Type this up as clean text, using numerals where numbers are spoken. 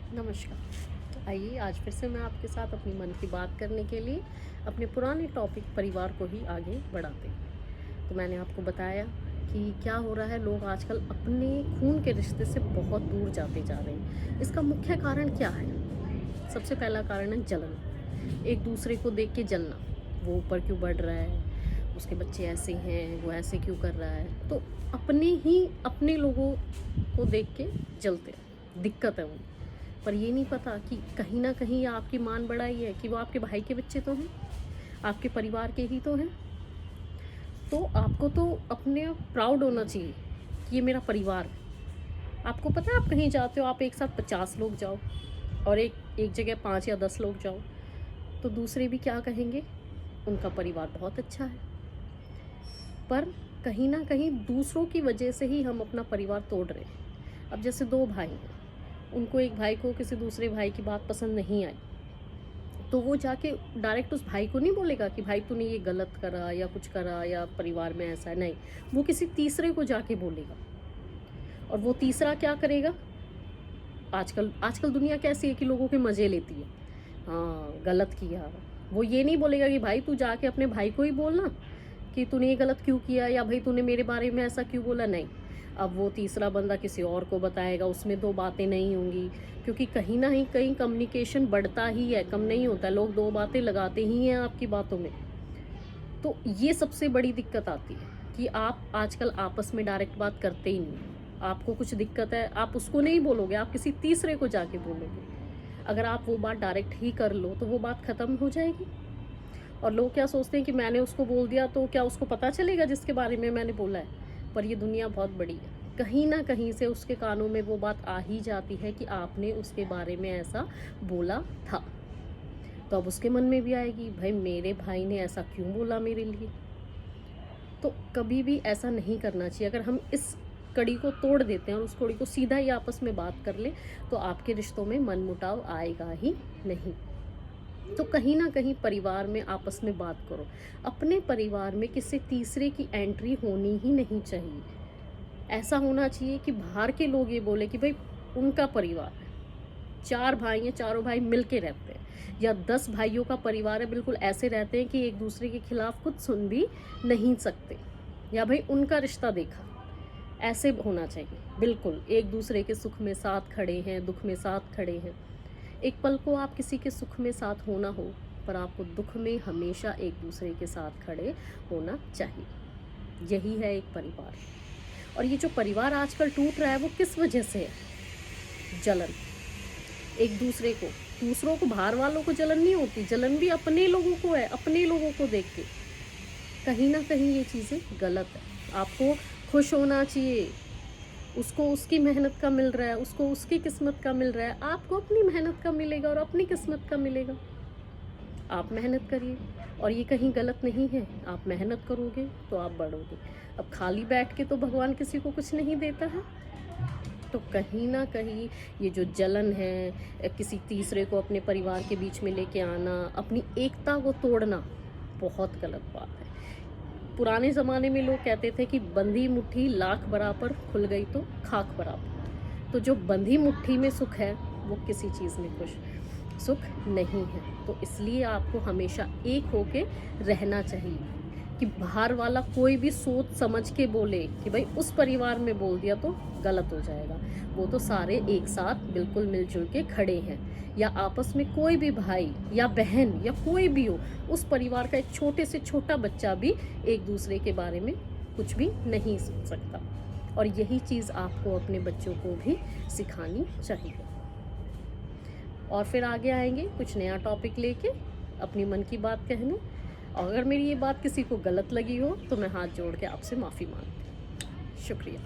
नमस्कार। तो आइए आज फिर से मैं आपके साथ अपनी मन की बात करने के लिए अपने पुराने टॉपिक परिवार को ही आगे बढ़ाते हैं। तो मैंने आपको बताया कि क्या हो रहा है, लोग आजकल अपने खून के रिश्ते से बहुत दूर जाते जा रहे हैं। इसका मुख्य कारण क्या है? सबसे पहला कारण है जलन। एक दूसरे को देख के जलना, वो ऊपर क्यों बढ़ रहा है, उसके बच्चे ऐसे हैं, वो ऐसे क्यों कर रहा है। तो अपने लोगों को देख के जलते हैं, दिक्कत है उन्हें। पर ये नहीं पता कि कहीं ना कहीं आपकी मान बढ़ाई है कि वो आपके भाई के बच्चे तो हैं, आपके परिवार के ही तो हैं। तो आपको तो अपने प्राउड होना चाहिए कि ये मेरा परिवार है। आपको पता है, आप कहीं जाते हो, आप एक साथ 50 लोग जाओ और एक एक जगह 5 या 10 लोग जाओ, तो दूसरे भी क्या कहेंगे, उनका परिवार बहुत अच्छा है। पर कहीं ना कहीं दूसरों की वजह से ही हम अपना परिवार तोड़ रहे हैं। अब जैसे दो भाई हैं, उनको एक भाई को किसी दूसरे भाई की बात पसंद नहीं आई, तो वो जाके डायरेक्ट उस भाई को नहीं बोलेगा कि भाई तूने ये गलत करा या कुछ करा या परिवार में ऐसा है, नहीं। वो किसी तीसरे को जाके बोलेगा। और वो तीसरा क्या करेगा? आजकल आजकल दुनिया कैसी है कि लोगों के मज़े लेती है। हाँ, गलत किया। वो ये नहीं बोलेगा कि भाई तू जाके अपने भाई को ही बोलना कि तूने ये गलत क्यों किया, या भाई तूने मेरे बारे में ऐसा क्यों बोला, नहीं। अब वो तीसरा बंदा किसी और को बताएगा, उसमें दो बातें नहीं होंगी, क्योंकि कहीं ना कहीं कम्युनिकेशन बढ़ता ही है, कम नहीं होता। लोग दो बातें लगाते ही हैं आपकी बातों में। तो ये सबसे बड़ी दिक्कत आती है कि आप आजकल आपस में डायरेक्ट बात करते ही नहीं। आपको कुछ दिक्कत है, आप उसको नहीं बोलोगे, आप किसी तीसरे को जाके बोलोगे। अगर आप वो बात डायरेक्ट ही कर लो तो वो बात ख़त्म हो जाएगी। और लोग क्या सोचते हैं कि मैंने उसको बोल दिया तो क्या उसको पता चलेगा जिसके बारे में मैंने बोला है। पर ये दुनिया बहुत बड़ी है, कहीं ना कहीं से उसके कानों में वो बात आ ही जाती है कि आपने उसके बारे में ऐसा बोला था। तो अब उसके मन में भी आएगी, भाई मेरे भाई ने ऐसा क्यों बोला मेरे लिए। तो कभी भी ऐसा नहीं करना चाहिए। अगर हम इस कड़ी को तोड़ देते हैं और उस कड़ी को सीधा ही आपस में बात कर ले, तो आपके रिश्तों में मनमुटाव आएगा ही नहीं। तो कहीं ना कहीं परिवार में आपस में बात करो। अपने परिवार में किसी तीसरे की एंट्री होनी ही नहीं चाहिए। ऐसा होना चाहिए कि बाहर के लोग ये बोले कि भाई उनका परिवार है, 4 भाई हैं, चारों भाई मिल के रहते हैं, या 10 भाइयों का परिवार है, बिल्कुल ऐसे रहते हैं कि एक दूसरे के खिलाफ कुछ सुन भी नहीं सकते, या भाई उनका रिश्ता देखा। ऐसे होना चाहिए, बिल्कुल एक दूसरे के सुख में साथ खड़े हैं, दुख में साथ खड़े हैं। एक पल को आप किसी के सुख में साथ होना हो, पर आपको दुख में हमेशा एक दूसरे के साथ खड़े होना चाहिए। यही है एक परिवार। और ये जो परिवार आजकल टूट रहा है वो किस वजह से है? जलन। एक दूसरे को, दूसरों को, बाहर वालों को जलन नहीं होती, जलन भी अपने लोगों को है, अपने लोगों को देख के। कहीं ना कहीं ये चीज़ें गलत है। आपको खुश होना चाहिए, उसको उसकी मेहनत का मिल रहा है, उसको उसकी किस्मत का मिल रहा है, आपको अपनी मेहनत का मिलेगा और अपनी किस्मत का मिलेगा। आप मेहनत करिए, और ये कहीं गलत नहीं है। आप मेहनत करोगे तो आप बढ़ोगे। अब खाली बैठ के तो भगवान किसी को कुछ नहीं देता है। तो कहीं ना कहीं ये जो जलन है, किसी तीसरे को अपने परिवार के बीच में लेके आना, अपनी एकता को तोड़ना, बहुत गलत बात है। पुराने ज़माने में लोग कहते थे कि बंधी मुट्ठी लाख बराबर, खुल गई तो खाक बराबर। तो जो बंधी मुट्ठी में सुख है वो किसी चीज़ में सुख नहीं है। तो इसलिए आपको हमेशा एक होके रहना चाहिए कि बाहर वाला कोई भी सोच समझ के बोले कि भाई उस परिवार में बोल दिया तो गलत हो जाएगा। वो तो सारे एक साथ बिल्कुल मिलजुल के खड़े हैं। या आपस में कोई भी भाई या बहन या कोई भी हो, उस परिवार का एक छोटे से छोटा बच्चा भी एक दूसरे के बारे में कुछ भी नहीं सोच सकता। और यही चीज़ आपको अपने बच्चों को भी सिखानी चाहिए। और फिर आगे आएंगे कुछ नया टॉपिक लेके अपनी मन की बात कहने। और अगर मेरी ये बात किसी को गलत लगी हो तो मैं हाथ जोड़ के आपसे माफ़ी मांगती हूँ। शुक्रिया।